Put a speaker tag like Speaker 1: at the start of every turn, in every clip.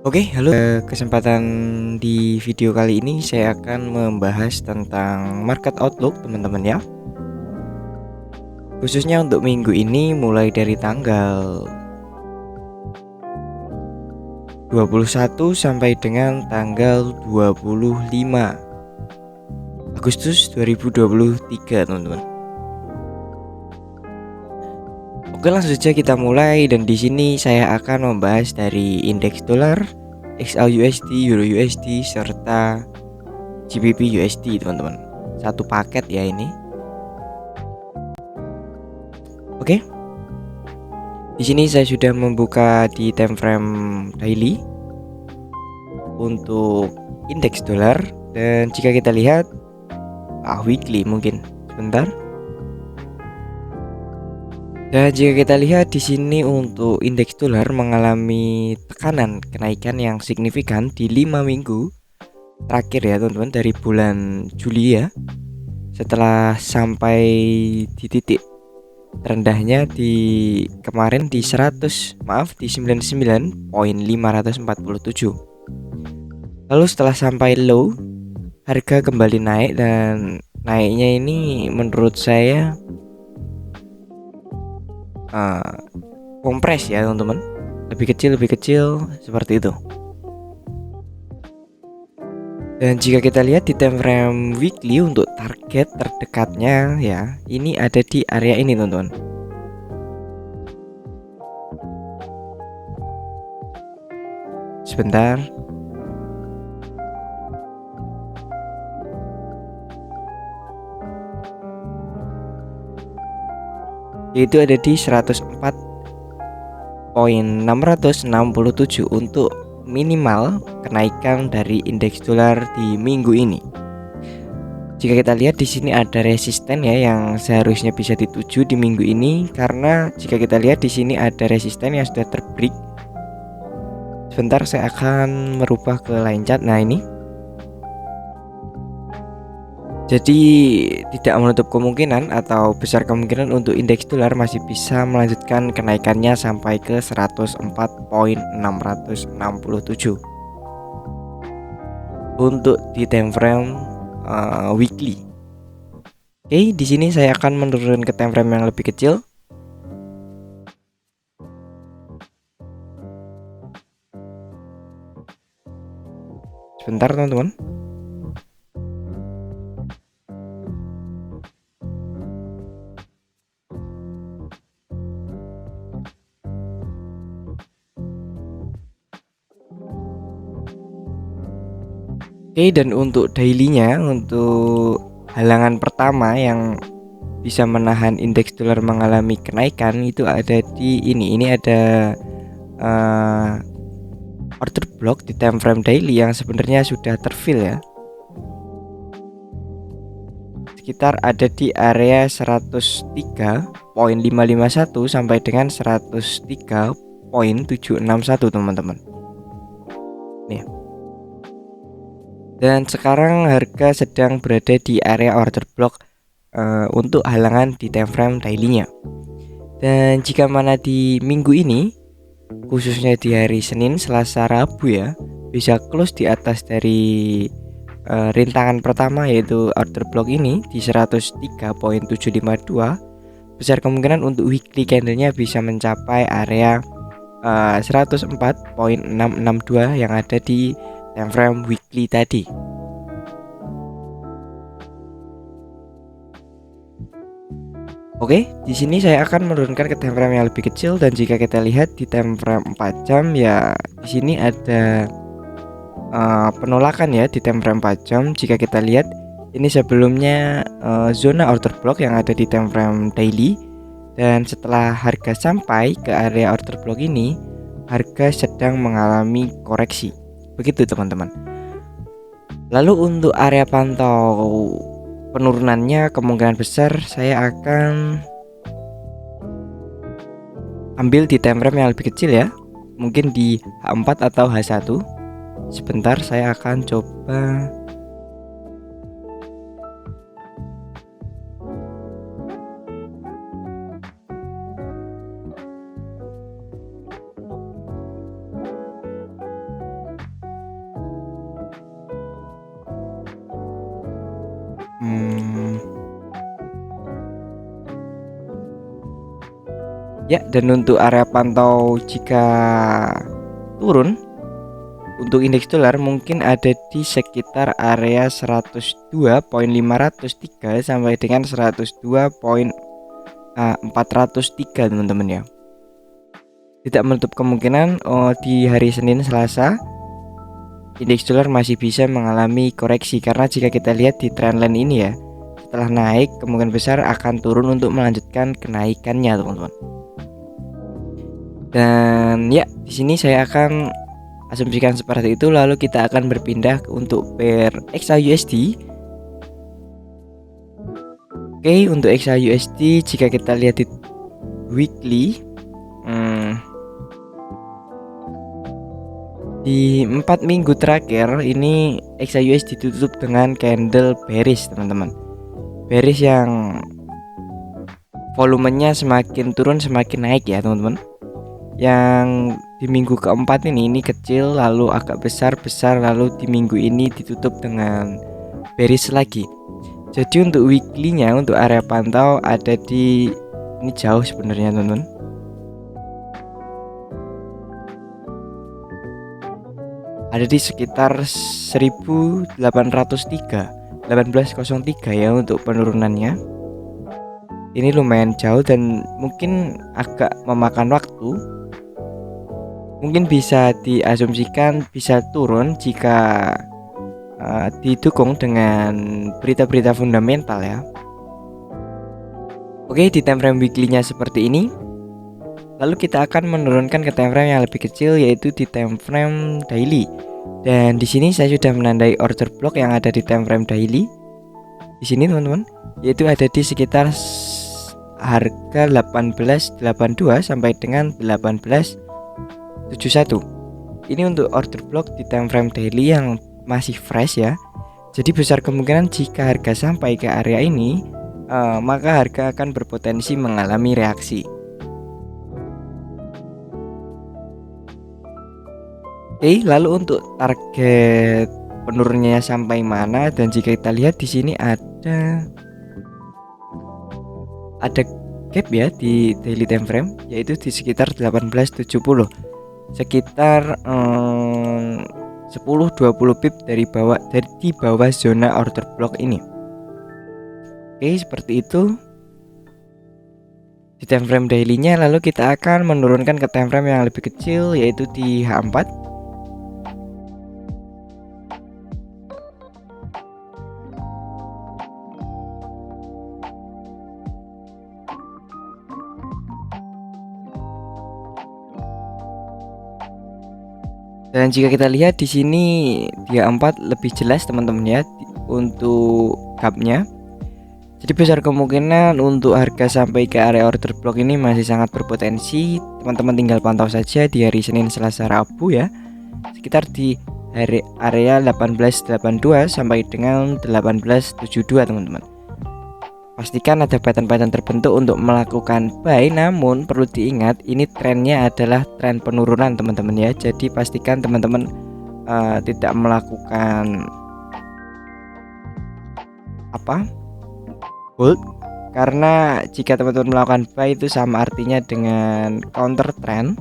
Speaker 1: Oke, halo. Kesempatan di video kali ini saya akan membahas tentang market outlook, teman-teman ya. Khususnya untuk minggu ini mulai dari tanggal 21 sampai dengan tanggal 25 Agustus 2023, teman-teman. Oke, langsung saja kita mulai, dan di sini saya akan membahas dari indeks dolar, XAUUSD, Euro USD, serta GBP USD, teman-teman. Satu paket ya ini. Oke. Di sini saya sudah membuka di time frame daily untuk indeks dolar, dan jika kita lihat weekly mungkin sebentar. Dan jika kita lihat di sini untuk indeks dolar mengalami tekanan kenaikan yang signifikan di 5 minggu terakhir ya, teman-teman, dari bulan Juli ya. Setelah sampai di titik terendahnya di kemarin di 99.547. Lalu setelah sampai low, harga kembali naik, dan naiknya ini menurut saya kompres ya, teman-teman. Lebih kecil seperti itu. Dan jika kita lihat di time frame weekly untuk target terdekatnya ya, ini ada di area ini, teman-teman. Sebentar. Itu ada di 104.667 untuk minimal kenaikan dari indeks dolar di minggu ini. Jika kita lihat di sini ada resisten ya yang seharusnya bisa dituju di minggu ini, karena jika kita lihat di sini ada resisten yang sudah terbreak. Sebentar, saya akan merubah ke line chart. Nah, ini. Jadi tidak menutup kemungkinan atau besar kemungkinan untuk indeks dolar masih bisa melanjutkan kenaikannya sampai ke 104.667 untuk di time frame weekly. Oke, di sini saya akan menurun ke time frame yang lebih kecil. Sebentar, teman-teman. Oke, dan untuk dailynya, untuk halangan pertama yang bisa menahan indeks dolar mengalami kenaikan itu ada di ini. Ini ada order block di time frame daily yang sebenarnya sudah terfill ya. Sekitar ada di area 103.551 sampai dengan 103.761, teman-teman. Nih. Dan sekarang harga sedang berada di area order block untuk halangan di time frame daily-nya. Dan jika mana di minggu ini, khususnya di hari Senin, Selasa, Rabu ya, bisa close di atas dari rintangan pertama yaitu order block ini di 103.752, besar kemungkinan untuk weekly candlenya bisa mencapai area 104.662 yang ada di time frame weekly tadi. Oke, di sini saya akan menurunkan ke time frame yang lebih kecil, dan jika kita lihat di time frame 4 jam ya, di sini ada penolakan ya di time frame 4 jam. Jika kita lihat ini sebelumnya zona order block yang ada di time frame daily, dan setelah harga sampai ke area order block ini, harga sedang mengalami koreksi. Begitu, teman-teman. Lalu untuk area pantau penurunannya, kemungkinan besar saya akan ambil di time frame yang lebih kecil ya, mungkin di H4 atau H1. Sebentar, saya akan coba. Ya, dan untuk area pantau jika turun untuk indeks dolar mungkin ada di sekitar area 102.503 sampai dengan 102.403 teman-teman ya. Tidak menutup kemungkinan di hari Senin Selasa indeks dolar masih bisa mengalami koreksi, karena jika kita lihat di trendline ini ya, setelah naik kemungkinan besar akan turun untuk melanjutkan kenaikannya teman-teman. Dan ya, di sini saya akan asumsikan seperti itu. Lalu kita akan berpindah untuk pair XAUSD. Oke, untuk XAUSD jika kita lihat di weekly, di 4 minggu terakhir ini XAUSD ditutup dengan candle bearish teman-teman. Bearish yang volumenya semakin turun semakin naik ya teman-teman. Yang di minggu keempat ini kecil lalu agak besar lalu di minggu ini ditutup dengan bearish lagi. Jadi untuk weekly-nya untuk area pantau ada di ini jauh sebenarnya teman-teman. Ada di sekitar 1803 ya untuk penurunannya. Ini lumayan jauh dan mungkin agak memakan waktu. Mungkin bisa diasumsikan bisa turun jika didukung dengan berita-berita fundamental ya. Oke, di time frame weekly-nya seperti ini. Lalu kita akan menurunkan ke time frame yang lebih kecil, yaitu di time frame daily. Dan di sini saya sudah menandai order block yang ada di time frame daily. Di sini teman-teman, yaitu ada di sekitar harga 1882 sampai dengan 1871. Ini untuk order block di time frame daily yang masih fresh ya. Jadi besar kemungkinan jika harga sampai ke area ini, maka harga akan berpotensi mengalami reaksi. Oke, lalu untuk target penurunannya sampai mana, dan jika kita lihat di sini ada gap ya di daily time frame, yaitu di sekitar 1870, sekitar 10-20 pip dari bawah zona order block ini. Oke, seperti itu di time frame daily-nya. Lalu kita akan menurunkan ke time frame yang lebih kecil, yaitu di H4. Dan jika kita lihat di sini dia 4 lebih jelas teman-teman ya untuk gapnya. Jadi besar kemungkinan untuk harga sampai ke area order block ini masih sangat berpotensi. Teman-teman tinggal pantau saja di hari Senin, Selasa, Rabu ya. Sekitar di area 1882 sampai dengan 1872 teman-teman. Pastikan ada pattern-pattern terbentuk untuk melakukan buy, namun perlu diingat ini trennya adalah tren penurunan teman-teman ya. Jadi pastikan teman-teman tidak melakukan hold, karena jika teman-teman melakukan buy itu sama artinya dengan counter trend.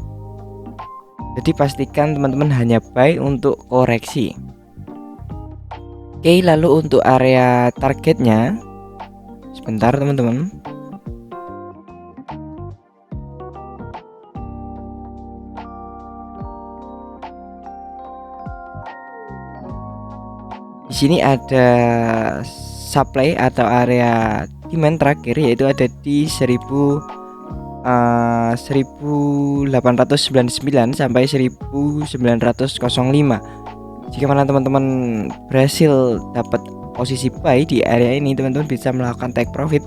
Speaker 1: Jadi pastikan teman-teman hanya buy untuk koreksi. Oke, lalu untuk area targetnya, sebentar teman-teman. Di sini ada supply atau area demand terakhir, yaitu ada di 1899 sampai 1905. Jika mana teman-teman berhasil dapat posisi buy di area ini, teman-teman bisa melakukan take profit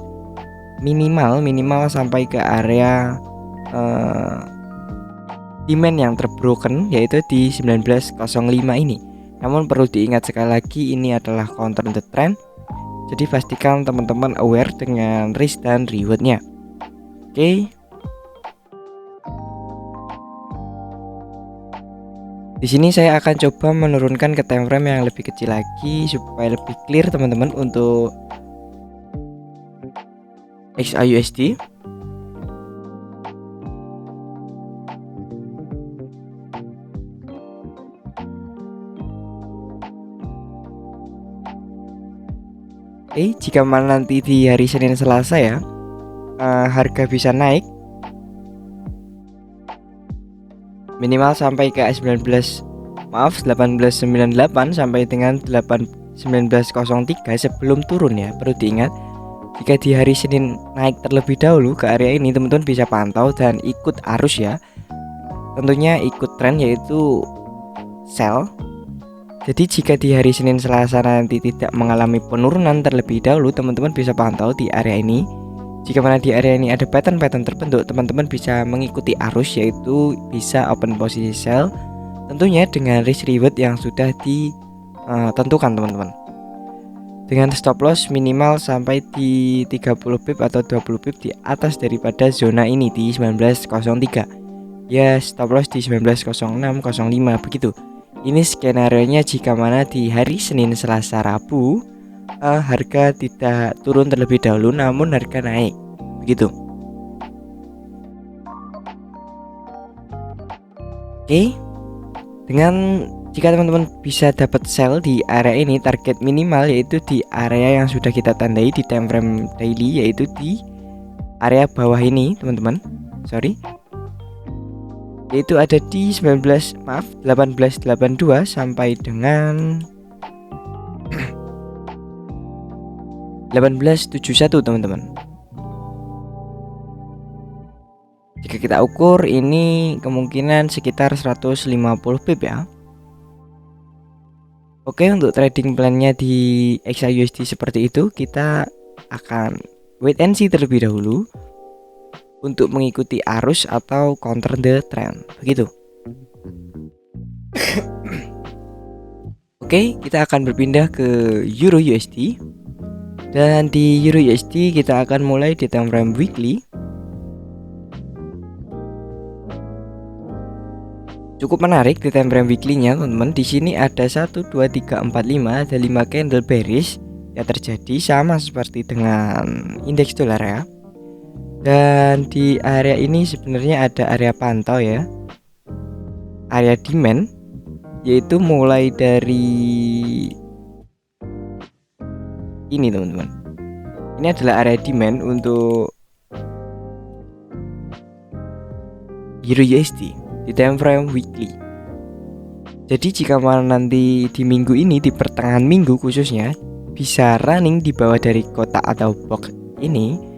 Speaker 1: minimal sampai ke area demand yang terbroken, yaitu di 1905 ini. Namun perlu diingat sekali lagi, ini adalah counter the trend. Jadi pastikan teman-teman aware dengan risk dan rewardnya. Oke. Di sini saya akan coba menurunkan ke time frame yang lebih kecil lagi supaya lebih clear teman-teman untuk XAUSD. Jika mana nanti di hari Senin Selasa ya, harga bisa naik minimal sampai ke 1898 sampai dengan 1903 sebelum turun ya. Perlu diingat, jika di hari Senin naik terlebih dahulu ke area ini, teman-teman bisa pantau dan ikut arus ya. Tentunya ikut tren yaitu sell. Jadi jika di hari Senin Selasa nanti tidak mengalami penurunan terlebih dahulu, teman-teman bisa pantau di area ini. Jika mana di area ini ada pattern-pattern terbentuk, teman-teman bisa mengikuti arus, yaitu bisa open posisi sell, tentunya dengan risk reward yang sudah ditentukan teman-teman. Dengan stop loss minimal sampai di 30 pip atau 20 pip di atas daripada zona ini di 1903. Ya, stop loss di 190605 begitu. Ini skenario-nya jika mana di hari Senin, Selasa, Rabu harga tidak turun terlebih dahulu namun harga naik. Begitu. Dengan jika teman-teman bisa dapat sell di area ini, target minimal yaitu di area yang sudah kita tandai di time frame daily, yaitu di area bawah ini, teman-teman. Yaitu ada di 1882 sampai dengan 1871 teman-teman. Jika kita ukur ini kemungkinan sekitar 150 pip ya. Oke, untuk trading plan-nya di XAUSD seperti itu, kita akan wait and see terlebih dahulu untuk mengikuti arus atau counter the trend, begitu. Oke, kita akan berpindah ke Euro USD. Dan di Euro USD kita akan mulai di time frame weekly. Cukup menarik di time frame weekly-nya, teman-teman. Di sini ada 1 2 3 4 5, ada 5 candle bearish yang terjadi sama seperti dengan indeks dolar ya. Dan di area ini sebenarnya ada area pantau ya, area demand, yaitu mulai dari ini teman-teman. Ini adalah area demand untuk Euro USD di time frame weekly. Jadi jika mana nanti di minggu ini, di pertengahan minggu khususnya, bisa running di bawah dari kotak atau box ini,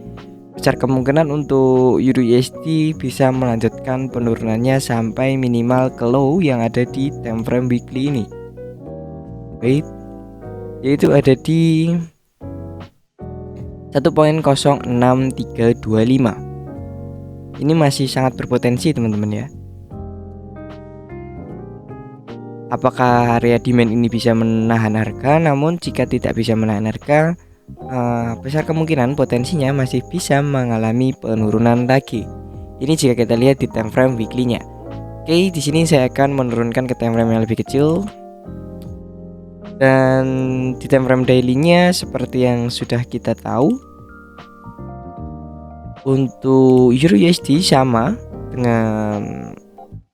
Speaker 1: besar kemungkinan untuk Euro USD bisa melanjutkan penurunannya sampai minimal ke low yang ada di time frame weekly ini. Yaitu ada di 1.06325. Ini masih sangat berpotensi teman-teman ya. Apakah area demand ini bisa menahan harga? Namun jika tidak bisa menahan harga, besar kemungkinan potensinya masih bisa mengalami penurunan lagi. Ini jika kita lihat di time frame weekly-nya. Oke, di sini saya akan menurunkan ke time frame yang lebih kecil. Dan di time frame daily-nya seperti yang sudah kita tahu, untuk Euro USD sama dengan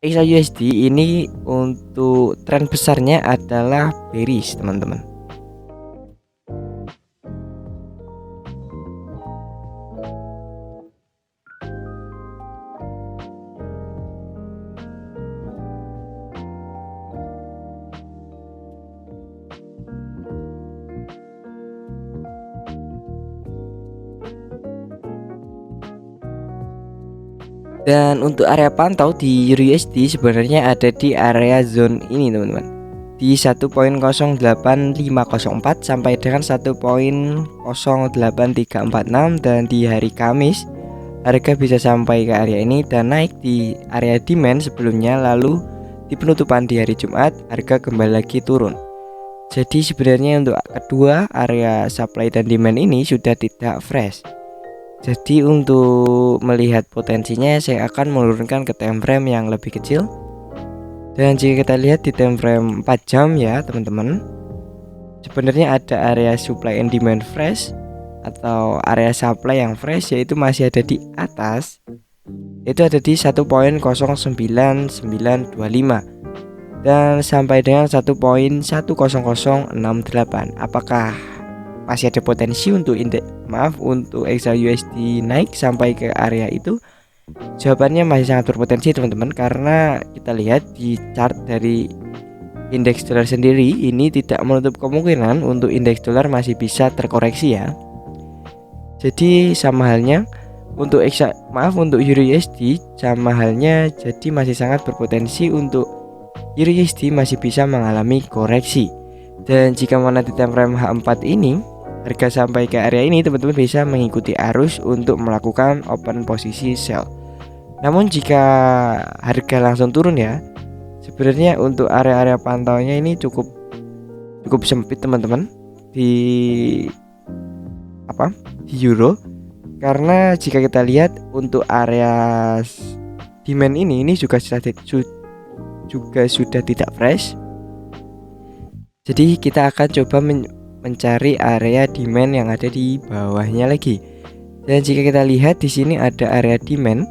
Speaker 1: XAUSD, ini untuk tren besarnya adalah bearish teman-teman. Dan untuk area pantau di Euro USD sebenarnya ada di area zone ini teman-teman, di 1.08504 sampai dengan 1.08346. Dan di hari Kamis harga bisa sampai ke area ini dan naik di area demand sebelumnya, lalu di penutupan di hari Jumat harga kembali lagi turun. Jadi sebenarnya untuk kedua area supply dan demand ini sudah tidak fresh. Jadi untuk melihat potensinya, saya akan menurunkan ke time frame yang lebih kecil. Dan jika kita lihat di time frame 4 jam ya teman-teman, sebenarnya ada area supply and demand fresh atau area supply yang fresh, yaitu masih ada di atas, itu ada di 1.09925 dan sampai dengan 1.10068. Apakah masih ada potensi untuk untuk XAUSD naik sampai ke area itu? Jawabannya masih sangat berpotensi teman-teman, karena kita lihat di chart dari indeks dolar sendiri ini tidak menutup kemungkinan untuk indeks dolar masih bisa terkoreksi ya. Jadi sama halnya untuk untuk Euro USD sama halnya, jadi masih sangat berpotensi untuk Euro USD masih bisa mengalami koreksi. Dan jika mana di time frame H4 ini harga sampai ke area ini, teman-teman bisa mengikuti arus untuk melakukan open posisi sell. Namun jika harga langsung turun ya, sebenarnya untuk area-area pantaunya ini cukup sempit teman-teman di euro, karena jika kita lihat untuk area demand ini juga sudah tidak fresh. Jadi kita akan coba mencari area demand yang ada di bawahnya lagi. Dan jika kita lihat di sini ada area demand,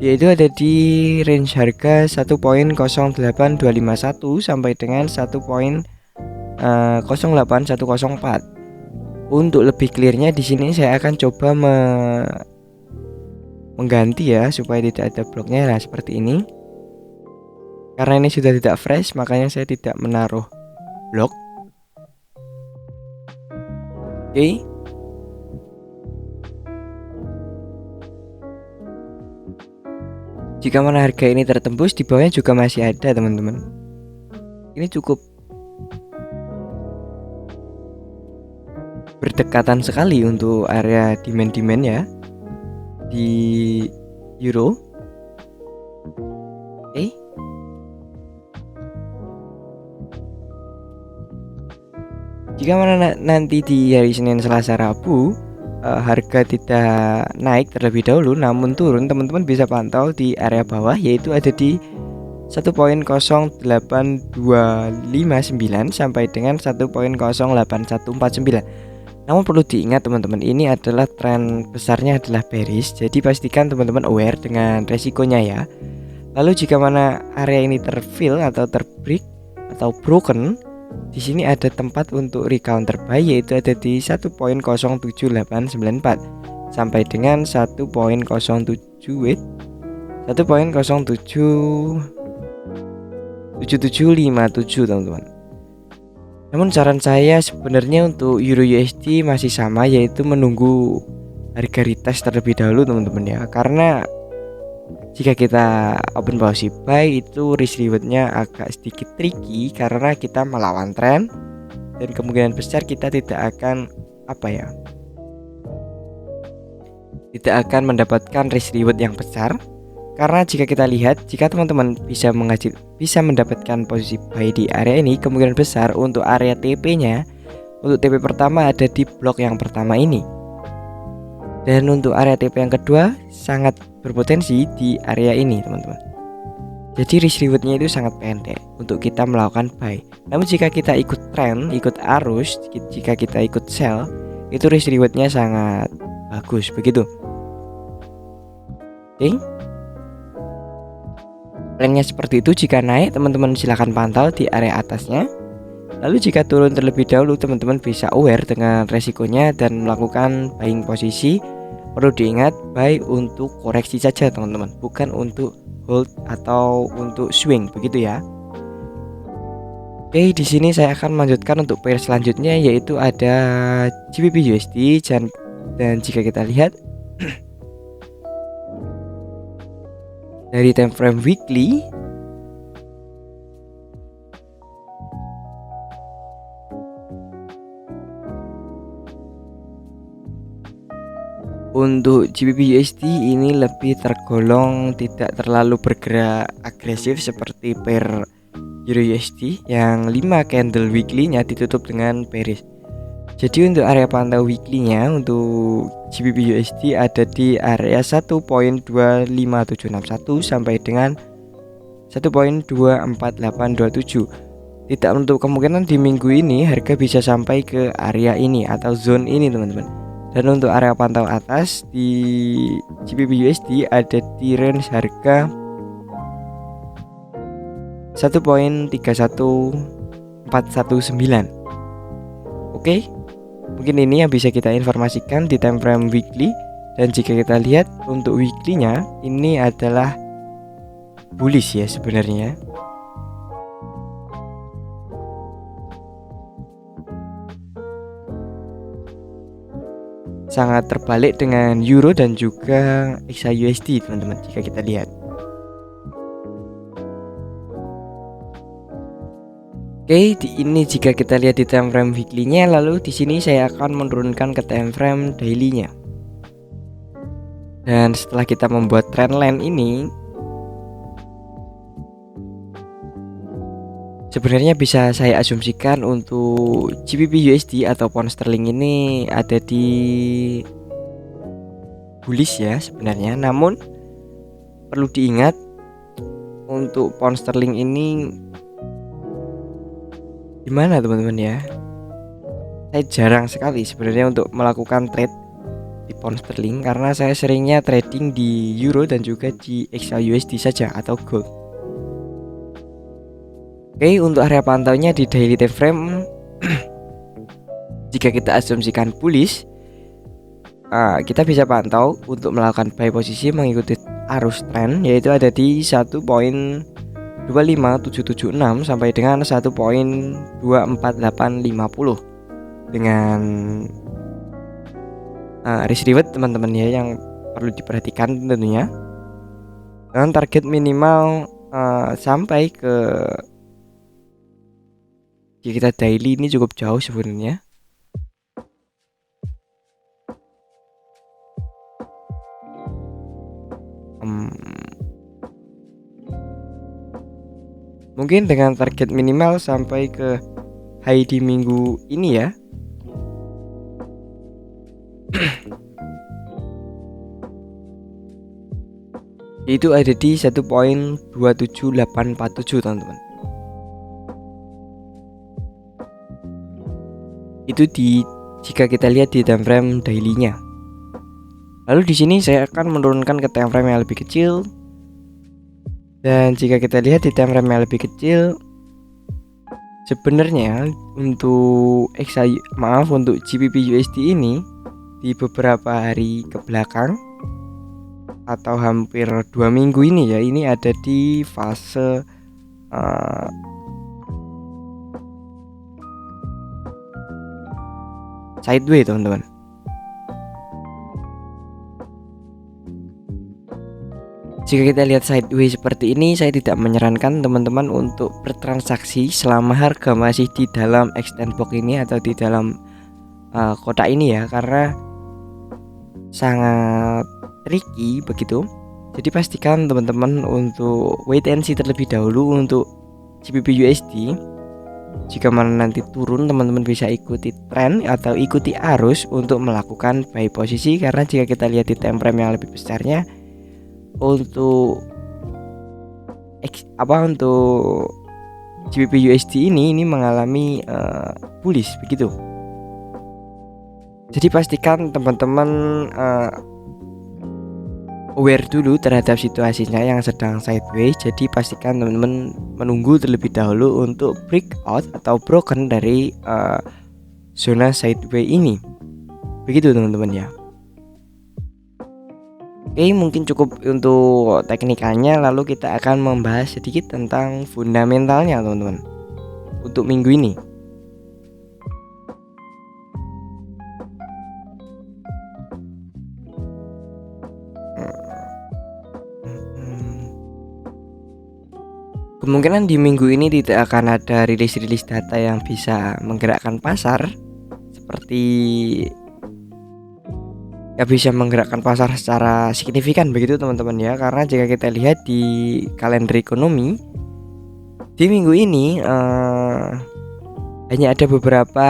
Speaker 1: yaitu ada di range harga 1.08251 sampai dengan 1.08104. Untuk lebih clearnya di sini saya akan coba mengganti ya supaya tidak ada bloknya. Nah, seperti ini. Karena ini sudah tidak fresh, makanya saya tidak menaruh blok. Oke. Jika mana harga ini tertembus, di bawahnya juga masih ada teman-teman. Ini cukup berdekatan sekali untuk area demand ya di euro. Oke. Jika mana nanti di hari Senin, Selasa, Rabu harga tidak naik terlebih dahulu namun turun, teman-teman bisa pantau di area bawah, yaitu ada di 1.08259 sampai dengan 1.08149. Namun perlu diingat teman-teman, ini adalah tren besarnya adalah bearish, jadi pastikan teman-teman aware dengan resikonya ya. Lalu jika mana area ini terfill atau terbreak atau broken, di sini ada tempat untuk recounter buy, yaitu ada di 1.07894 sampai dengan 1.077 teman-teman. Namun saran saya sebenarnya untuk Euro USD masih sama, yaitu menunggu harga retest terlebih dahulu teman-teman ya. Karena jika kita open posisi buy itu risk rewardnya agak sedikit tricky, karena kita melawan tren dan kemungkinan besar kita tidak akan mendapatkan risk reward yang besar. Karena jika kita lihat, jika teman-teman bisa mendapatkan posisi buy di area ini, kemungkinan besar untuk area TP-nya, untuk TP pertama ada di blok yang pertama ini. Dan untuk area TP yang kedua sangat berpotensi di area ini teman-teman. Jadi risk rewardnya itu sangat pendek untuk kita melakukan buy. Namun jika kita ikut tren, ikut arus, jika kita ikut sell, itu risk rewardnya sangat bagus begitu. Oke. Plannya seperti itu. Jika naik, teman-teman silahkan pantau di area atasnya. Lalu jika turun terlebih dahulu, teman-teman bisa aware dengan resikonya dan melakukan buying posisi. Perlu diingat, buy untuk koreksi saja teman-teman, bukan untuk hold atau untuk swing begitu ya. Oke, di sini saya akan melanjutkan untuk pair selanjutnya, yaitu ada GBP USD. Dan jika kita lihat dari time frame weekly, untuk GBP USD ini lebih tergolong tidak terlalu bergerak agresif seperti pair Euro USD yang 5 candle weekly-nya ditutup dengan bearish. Jadi untuk area pantau weekly-nya untuk GBP USD ada di area 1.25761 sampai dengan 1.24827. Tidak menutup kemungkinan di minggu ini harga bisa sampai ke area ini atau zone ini teman-teman. Dan untuk area pantau atas di GBP USD ada di range harga 1.31419. Oke, mungkin ini yang bisa kita informasikan di time frame weekly. Dan jika kita lihat untuk weekly-nya ini adalah bullish ya sebenarnya. Sangat terbalik dengan euro dan juga XAUSD teman-teman jika kita lihat. Oke, ini jika kita lihat di time frame weekly-nya, lalu di sini saya akan menurunkan ke time frame daily-nya. Dan setelah kita membuat trendline ini, sebenarnya bisa saya asumsikan untuk GBP USD atau pound sterling ini ada di bullish ya sebenarnya. Namun perlu diingat untuk pound sterling ini gimana teman-teman ya? Saya jarang sekali sebenarnya untuk melakukan trade di pound sterling karena saya seringnya trading di euro dan juga di XAUSD saja atau gold. Oke, untuk area pantaunya di daily time frame jika kita asumsikan bullish, kita bisa pantau untuk melakukan buy posisi mengikuti arus tren, yaitu ada di 1.25776 sampai dengan 1.24850 dengan risk reward teman-teman ya yang perlu diperhatikan tentunya, dengan target minimal sampai ke jika kita daily ini cukup jauh sebenarnya. Mungkin dengan target minimal sampai ke high di minggu ini ya. Itu ada di 1.27847 teman-teman. Itu jika kita lihat di time frame daily-nya. Lalu di sini saya akan menurunkan ke time frame yang lebih kecil. Dan jika kita lihat di time frame yang lebih kecil, sebenarnya untuk untuk GBP USD ini di beberapa hari ke belakang atau hampir 2 minggu ini ya, ini ada di fase sideways teman-teman. Jika kita lihat sideways seperti ini, saya tidak menyarankan teman-teman untuk bertransaksi selama harga masih di dalam extend box ini atau di dalam kotak ini ya, karena sangat tricky begitu. Jadi pastikan teman-teman untuk wait and see terlebih dahulu untuk GBP USD. Jika mana nanti turun, teman-teman bisa ikuti tren atau ikuti arus untuk melakukan buy posisi, karena jika kita lihat di time frame yang lebih besarnya untuk GBP USD ini mengalami bullish begitu. Jadi pastikan teman-teman aware dulu terhadap situasinya yang sedang sideways. Jadi pastikan teman-teman menunggu terlebih dahulu untuk breakout atau broken dari zona sideways ini. Begitu teman-teman ya. Oke, mungkin cukup untuk teknikalnya. Lalu kita akan membahas sedikit tentang fundamentalnya teman-teman untuk minggu ini. Kemungkinan di minggu ini tidak akan ada rilis-rilis data yang bisa menggerakkan pasar seperti bisa menggerakkan pasar secara signifikan begitu teman-teman ya. Karena jika kita lihat di kalender ekonomi di minggu ini hanya ada beberapa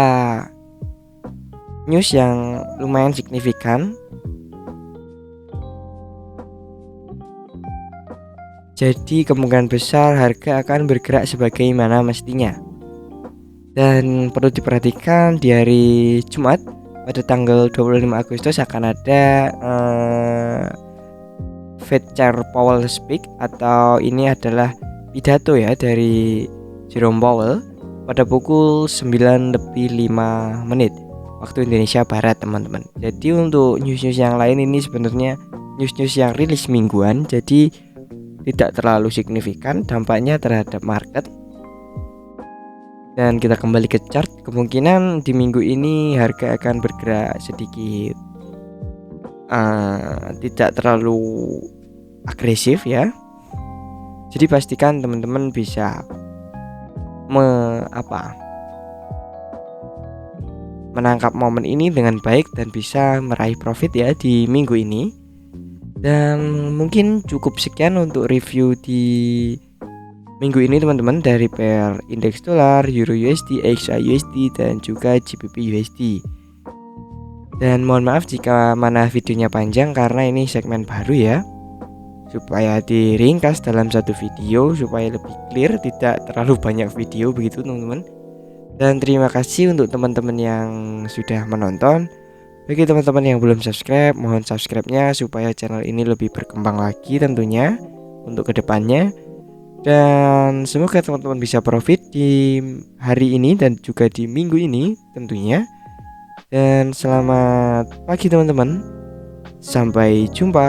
Speaker 1: news yang lumayan signifikan. Jadi kemungkinan besar harga akan bergerak sebagaimana mestinya. Dan perlu diperhatikan di hari Jumat pada tanggal 25 Agustus akan ada Fed Chair Powell Speak, atau ini adalah pidato ya dari Jerome Powell pada pukul 9:05 waktu Indonesia Barat, teman-teman. Jadi untuk news-news yang lain ini sebenarnya news-news yang rilis mingguan, jadi tidak terlalu signifikan dampaknya terhadap market. Dan kita kembali ke chart, kemungkinan di minggu ini harga akan bergerak sedikit tidak terlalu agresif ya. Jadi pastikan teman-teman bisa menangkap momen ini dengan baik dan bisa meraih profit ya di minggu ini. Dan mungkin cukup sekian untuk review di minggu ini teman-teman, dari pair indeks dolar, euro USD, XA USD, dan juga GBP USD. Dan mohon maaf jika mana videonya panjang karena ini segmen baru ya, supaya diringkas dalam satu video supaya lebih clear, tidak terlalu banyak video begitu teman-teman. Dan terima kasih untuk teman-teman yang sudah menonton. Bagi teman-teman yang belum subscribe, mohon subscribe-nya supaya channel ini lebih berkembang lagi tentunya untuk kedepannya. Dan semoga teman-teman bisa profit di hari ini dan juga di minggu ini tentunya. Dan selamat pagi teman-teman. Sampai jumpa.